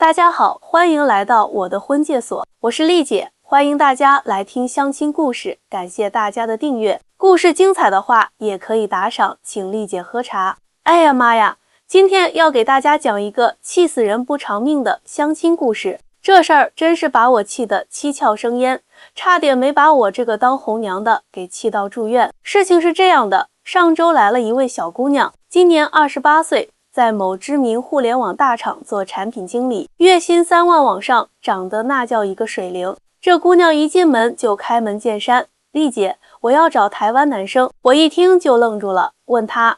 大家好，欢迎来到我的婚介所，我是丽姐，欢迎大家来听相亲故事，感谢大家的订阅。故事精彩的话，也可以打赏，请丽姐喝茶。哎呀妈呀，今天要给大家讲一个气死人不偿命的相亲故事。这事儿真是把我气得七窍生烟，差点没把我这个当红娘的给气到住院。事情是这样的，上周来了一位小姑娘，今年28岁，在某知名互联网大厂做产品经理，月薪3万往上，长得那叫一个水灵。这姑娘一进门就开门见山，丽姐，我要找台湾男生。我一听就愣住了，问她，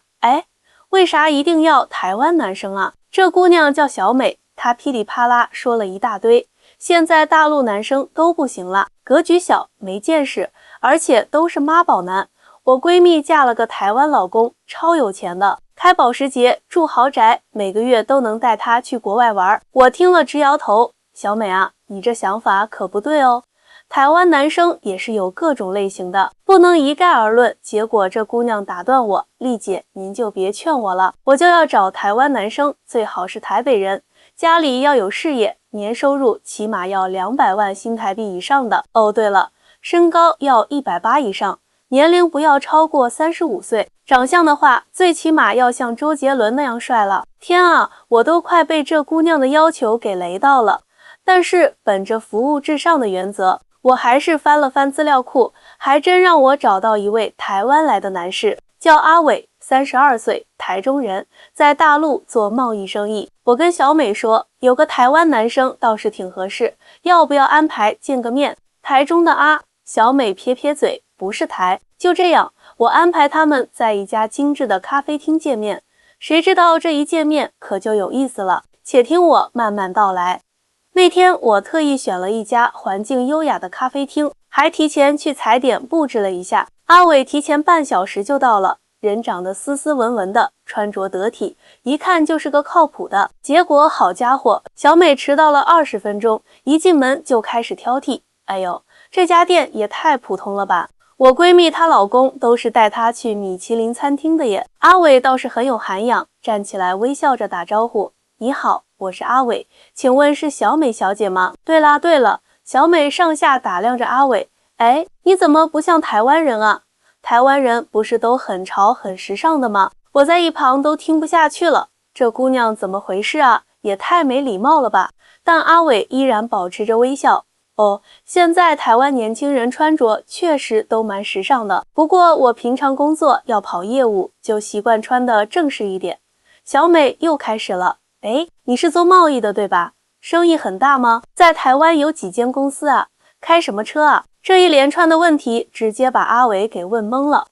为啥一定要台湾男生啊？这姑娘叫小美，她噼里啪啦说了一大堆。现在大陆男生都不行了，格局小，没见识，而且都是妈宝男。我闺蜜嫁了个台湾老公，超有钱的，开保时捷，住豪宅，每个月都能带她去国外玩。我听了直摇头，小美啊，你这想法可不对哦。台湾男生也是有各种类型的，不能一概而论。结果这姑娘打断我，丽姐您就别劝我了，我就要找台湾男生，最好是台北人，家里要有事业，年收入起码要200万新台币以上的。哦对了，身高要180以上，年龄不要超过35岁，长相的话最起码要像周杰伦那样帅了。天啊，我都快被这姑娘的要求给雷到了。但是本着服务至上的原则，我还是翻了翻资料库，还真让我找到一位台湾来的男士，叫阿伟，32岁，台中人，在大陆做贸易生意。我跟小美说，有个台湾男生倒是挺合适，要不要安排见个面？台中的啊，小美撇撇嘴，不是台。就这样，我安排他们在一家精致的咖啡厅见面。谁知道这一见面可就有意思了，且听我慢慢道来。那天我特意选了一家环境优雅的咖啡厅，还提前去踩点布置了一下。阿伟提前半小时就到了，人长得斯斯文文的，穿着得体，一看就是个靠谱的。结果好家伙，小美迟到了20分钟，一进门就开始挑剔。哎呦，这家店也太普通了吧！我闺蜜她老公都是带她去米其林餐厅的耶。阿伟倒是很有涵养，站起来微笑着打招呼，你好，我是阿伟，请问是小美小姐吗？对了，小美上下打量着阿伟，你怎么不像台湾人啊？台湾人不是都很潮很时尚的吗？我在一旁都听不下去了，这姑娘怎么回事啊？也太没礼貌了吧。但阿伟依然保持着微笑。现在台湾年轻人穿着确实都蛮时尚的，不过我平常工作要跑业务，就习惯穿的正式一点。小美又开始了，你是做贸易的对吧？生意很大吗？在台湾有几间公司啊？开什么车啊？这一连串的问题直接把阿伟给问懵了。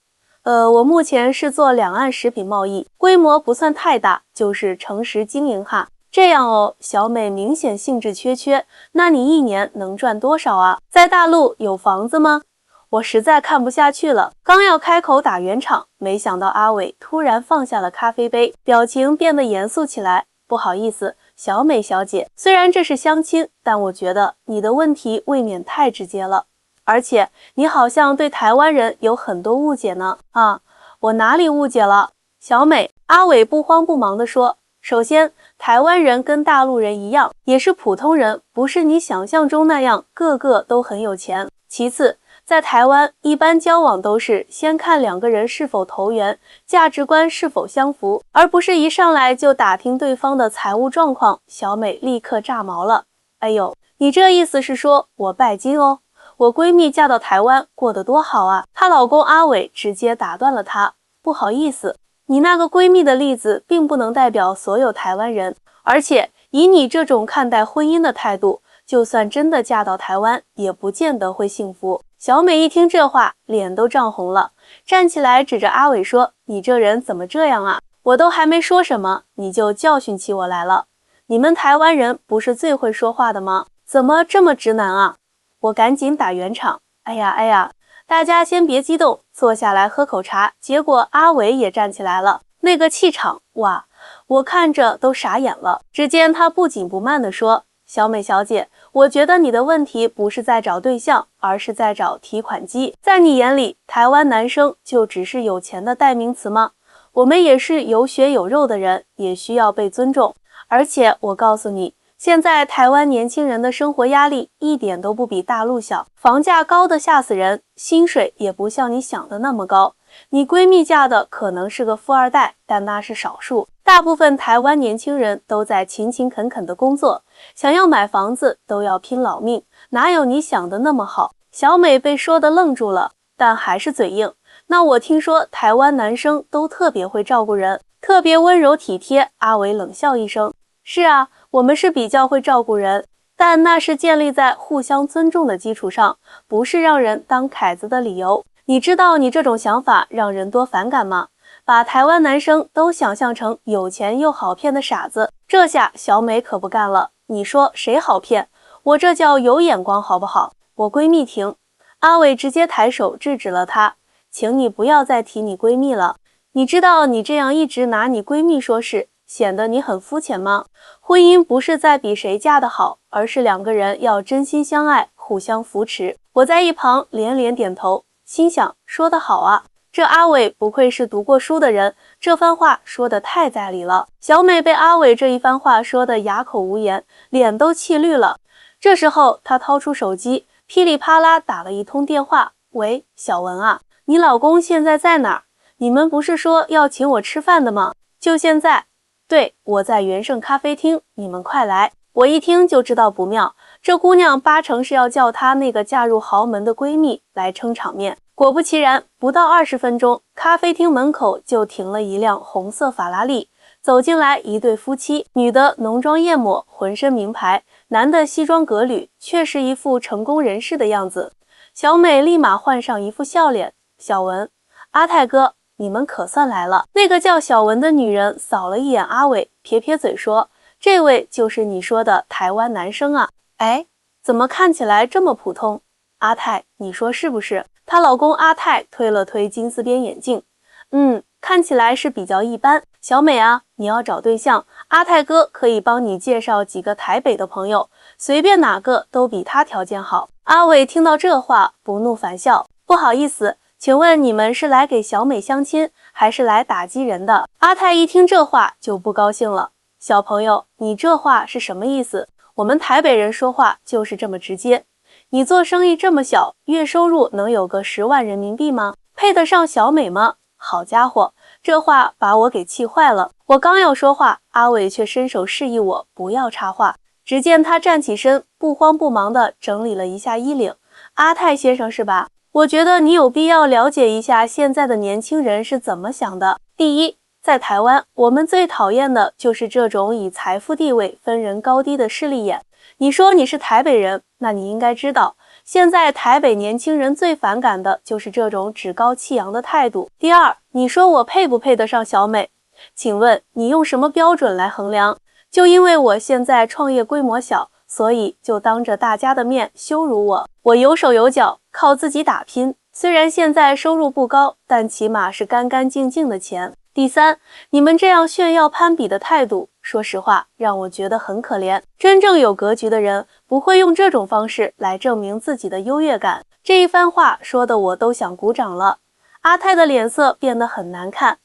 我目前是做两岸食品贸易，规模不算太大，就是诚实经营哈。这样哦，小美明显兴致缺缺，那你一年能赚多少啊？在大陆有房子吗？我实在看不下去了，刚要开口打圆场，没想到阿伟突然放下了咖啡杯，表情变得严肃起来。不好意思，小美小姐，虽然这是相亲，但我觉得你的问题未免太直接了，而且你好像对台湾人有很多误解呢。啊，我哪里误解了？小美，阿伟不慌不忙地说，首先，台湾人跟大陆人一样，也是普通人，不是你想象中那样个个都很有钱。其次，在台湾一般交往都是先看两个人是否投缘，价值观是否相符，而不是一上来就打听对方的财务状况。小美立刻炸毛了，哎呦，你这意思是说我拜金哦？我闺蜜嫁到台湾过得多好啊。她老公阿伟直接打断了她，不好意思，你那个闺蜜的例子并不能代表所有台湾人，而且以你这种看待婚姻的态度，就算真的嫁到台湾，也不见得会幸福。小美一听这话，脸都涨红了，站起来指着阿伟说，你这人怎么这样啊？我都还没说什么，你就教训起我来了。你们台湾人不是最会说话的吗？怎么这么直男啊？我赶紧打圆场，哎呀，大家先别激动，坐下来喝口茶。结果阿伟也站起来了，那个气场，哇，我看着都傻眼了。只见他不紧不慢地说，小美小姐，我觉得你的问题不是在找对象，而是在找提款机。在你眼里，台湾男生就只是有钱的代名词吗？我们也是有血有肉的人，也需要被尊重。而且我告诉你，现在台湾年轻人的生活压力一点都不比大陆小，房价高的吓死人，薪水也不像你想的那么高。你闺蜜嫁的可能是个富二代，但那是少数。大部分台湾年轻人都在勤勤恳恳的工作，想要买房子都要拼老命，哪有你想的那么好？小美被说的愣住了，但还是嘴硬。那我听说台湾男生都特别会照顾人，特别温柔体贴。阿伟冷笑一声，是啊，我们是比较会照顾人，但那是建立在互相尊重的基础上，不是让人当凯子的理由。你知道你这种想法让人多反感吗？把台湾男生都想象成有钱又好骗的傻子，这下小美可不干了。你说谁好骗？我这叫有眼光好不好？我闺蜜停。阿伟直接抬手制止了她，请你不要再提你闺蜜了。你知道你这样一直拿你闺蜜说事，显得你很肤浅吗？婚姻不是在比谁嫁得好，而是两个人要真心相爱，互相扶持。我在一旁连连点头，心想说得好啊，这阿伟不愧是读过书的人，这番话说得太在理了。小美被阿伟这一番话说得哑口无言，脸都气绿了。这时候她掏出手机，噼里啪啦打了一通电话。喂，小文啊，你老公现在在哪儿？你们不是说要请我吃饭的吗？就现在。对，我在元盛咖啡厅，你们快来。我一听就知道不妙，这姑娘八成是要叫她那个嫁入豪门的闺蜜来撑场面。果不其然，不到20分钟，咖啡厅门口就停了一辆红色法拉利，走进来一对夫妻，女的浓妆艳抹，浑身名牌，男的西装革履，却是一副成功人士的样子。小美立马换上一副笑脸，小文，阿泰哥，你们可算来了。那个叫小文的女人扫了一眼阿伟，撇撇嘴说，这位就是你说的台湾男生啊。哎，怎么看起来这么普通？阿泰，你说是不是？她老公阿泰推了推金丝边眼镜，看起来是比较一般。小美啊，你要找对象，阿泰哥可以帮你介绍几个台北的朋友，随便哪个都比他条件好。阿伟听到这话，不怒反笑，不好意思，请问你们是来给小美相亲，还是来打击人的？阿泰一听这话就不高兴了，小朋友，你这话是什么意思？我们台北人说话就是这么直接。你做生意这么小，月收入能有个10万人民币吗？配得上小美吗？好家伙，这话把我给气坏了。我刚要说话，阿伟却伸手示意我不要插话。只见他站起身，不慌不忙地整理了一下衣领。阿泰先生是吧？我觉得你有必要了解一下现在的年轻人是怎么想的。第一，在台湾，我们最讨厌的就是这种以财富地位分人高低的势利眼。你说你是台北人，那你应该知道，现在台北年轻人最反感的就是这种趾高气扬的态度。第二，你说我配不配得上小美？请问你用什么标准来衡量？就因为我现在创业规模小，所以就当着大家的面羞辱我。我有手有脚，靠自己打拼，虽然现在收入不高，但起码是干干净净的钱。第三，你们这样炫耀攀比的态度，说实话让我觉得很可怜。真正有格局的人不会用这种方式来证明自己的优越感。这一番话说的我都想鼓掌了。阿泰的脸色变得很难看。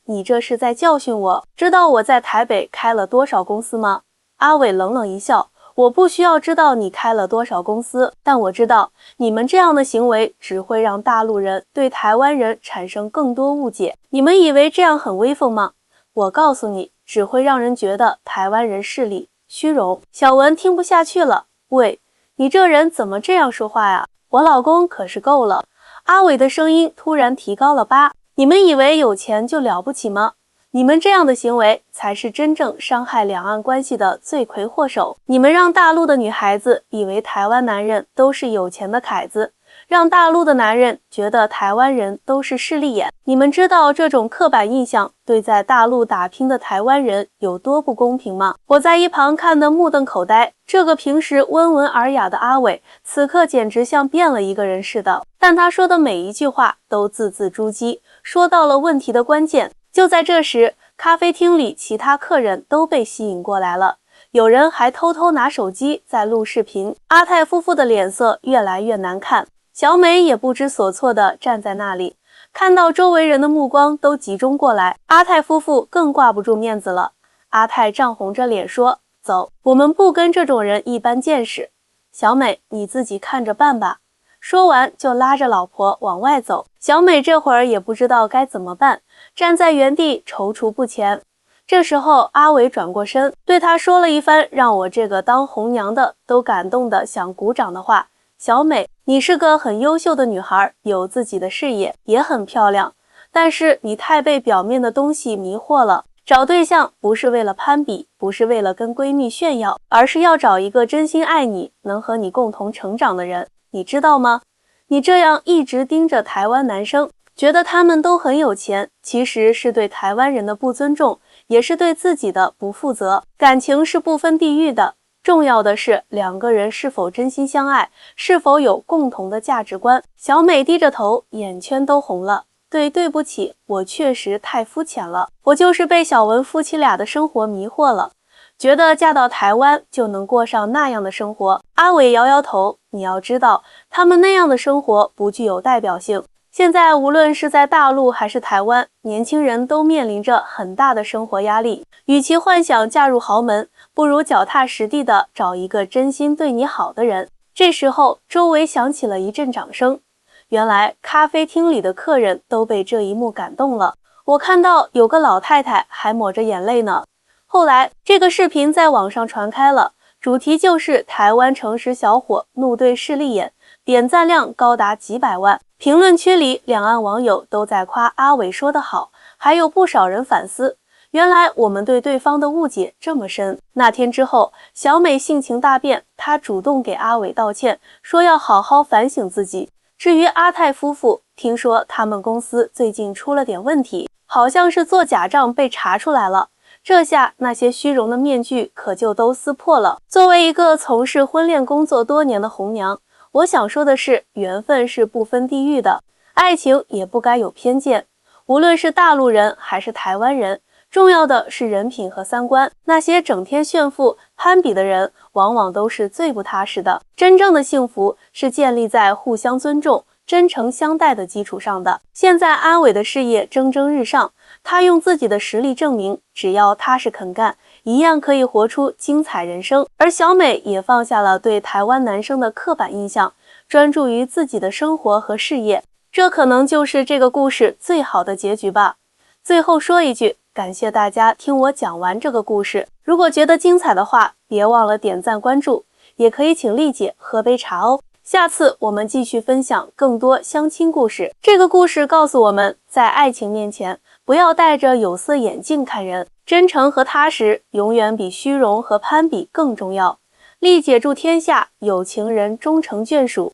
你这是在教训我？知道我在台北开了多少公司吗？阿伟冷冷一笑，我不需要知道你开了多少公司，但我知道你们这样的行为只会让大陆人对台湾人产生更多误解。你们以为这样很威风吗？我告诉你，只会让人觉得台湾人势利、虚荣。小文听不下去了，喂，你这人怎么这样说话呀？我老公可是够了。阿伟的声音突然提高了8。你们以为有钱就了不起吗？你们这样的行为才是真正伤害两岸关系的罪魁祸首。你们让大陆的女孩子以为台湾男人都是有钱的凯子，让大陆的男人觉得台湾人都是势利眼。你们知道这种刻板印象对在大陆打拼的台湾人有多不公平吗？我在一旁看得目瞪口呆，这个平时温文尔雅的阿伟，此刻简直像变了一个人似的。但他说的每一句话都字字珠玑，说到了问题的关键。就在这时，咖啡厅里其他客人都被吸引过来了，有人还偷偷拿手机在录视频。阿泰夫妇的脸色越来越难看，小美也不知所措地站在那里，看到周围人的目光都集中过来，阿泰夫妇更挂不住面子了。阿泰涨红着脸说，走，我们不跟这种人一般见识。小美，你自己看着办吧。说完就拉着老婆往外走。小美这会儿也不知道该怎么办，站在原地踌躇不前。这时候阿伟转过身，对她说了一番让我这个当红娘的都感动的想鼓掌的话。小美，你是个很优秀的女孩，有自己的事业，也很漂亮，但是你太被表面的东西迷惑了。找对象不是为了攀比，不是为了跟闺蜜炫耀，而是要找一个真心爱你，能和你共同成长的人，你知道吗？你这样一直盯着台湾男生，觉得他们都很有钱，其实是对台湾人的不尊重，也是对自己的不负责。感情是不分地域的，重要的是两个人是否真心相爱，是否有共同的价值观。小美低着头，眼圈都红了。对不起，我确实太肤浅了，我就是被小文夫妻俩的生活迷惑了，觉得嫁到台湾就能过上那样的生活。阿伟摇摇头，你要知道，他们那样的生活不具有代表性。现在无论是在大陆还是台湾，年轻人都面临着很大的生活压力，与其幻想嫁入豪门，不如脚踏实地的找一个真心对你好的人。这时候，周围响起了一阵掌声。原来咖啡厅里的客人都被这一幕感动了，我看到有个老太太还抹着眼泪呢。后来这个视频在网上传开了，主题就是台湾诚实小伙怒对势利眼，点赞量高达几百万。评论区里两岸网友都在夸阿伟说得好，还有不少人反思，原来我们对对方的误解这么深。那天之后，小美性情大变，她主动给阿伟道歉，说要好好反省自己。至于阿泰夫妇，听说他们公司最近出了点问题，好像是做假账被查出来了。这下那些虚荣的面具可就都撕破了。作为一个从事婚恋工作多年的红娘，我想说的是，缘分是不分地域的，爱情也不该有偏见。无论是大陆人还是台湾人，重要的是人品和三观。那些整天炫富攀比的人，往往都是最不踏实的。真正的幸福是建立在互相尊重、真诚相待的基础上的。现在阿伟的事业蒸蒸日上，他用自己的实力证明，只要踏实肯干，一样可以活出精彩人生。而小美也放下了对台湾男生的刻板印象，专注于自己的生活和事业。这可能就是这个故事最好的结局吧。最后说一句，感谢大家听我讲完这个故事。如果觉得精彩的话，别忘了点赞关注，也可以请丽姐喝杯茶哦。下次我们继续分享更多相亲故事。这个故事告诉我们，在爱情面前，不要戴着有色眼镜看人，真诚和踏实永远比虚荣和攀比更重要。丽姐祝天下有情人终成眷属。